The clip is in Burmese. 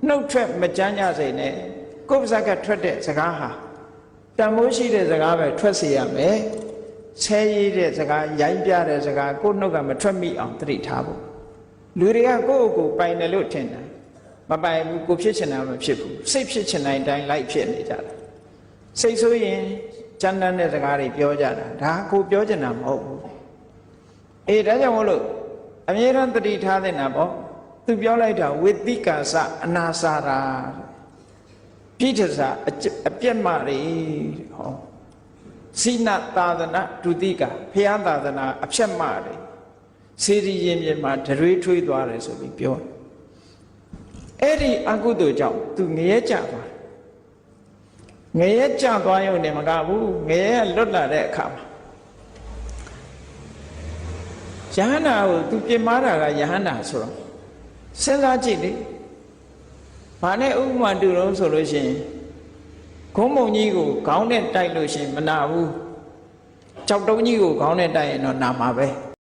နှုတ်ထွက်မကြမ်းကြစေနဲ့ကိုယ်ပါဇက်ကထွက်တဲ့စကားဟာတန်မိုးရှိတဲ့စကားပဲထွက်စေရမယ်ဆဲရည်တဲ့စကားရိုင်းပြတဲ့စကားကိုယ်နှုတ်ကမထွက်မိအောင်သတိထားဖို့လူတွေကကိုယ့်ကိုယ်ပိုင်တယ်လို့ထင်တယ်မပိုင်ဘူးကိုဖြစ်ချင်တာမဖြစ်ဘူးစိတ်ဖြစ်ချင်တဲ့အတိုင်းလိုက်ဖြစ်နေကြတာစိတ်ဆိုရင်ကြမ်းတမ်းတဲ့စကားတွေပြောကြတာဒါကိုပြောချင်တာမဟုတ်ဘူးအေးဒါကြောင့်မို့လို့အမြဲတမ်းသတိထားတဲ့နာပေါ့သူပြောလိုက်တာဝိသိကာစအနာစာရာပြိဋ္ဌစာအပြက်မတွေဟောစိနသာသနာဒုတိကဖျားသာသနာအဖြက်မတွေစေတီရင်ပြင်မှာဒရွေးထွေးသွားတယ်ဆိုပြီးပြောအဲ့ဒီအကုသိုလ်ကြောင့်သူငရဲကြသွားငရဲကြသွားရုံနဲ့မကဘူးငရဲလွတ်လာတဲ့အခါမှာယဟန္တာကိုသူပြင်မာတာကယဟန္တာဆိုတော့စဉ်းစားကြည့်လေဘာနဲ့ဥပမာတူတော့ဆိုလို့ရှိရင်ဂုံးမုံကြီးကိုခေါင်းနဲ့တိုက်လို့ရှိရင်မနာဘူးကြောက်တုံးကြီးကိုခေါင်းနဲ့တိုက်ရင်တော့နာမှာပဲ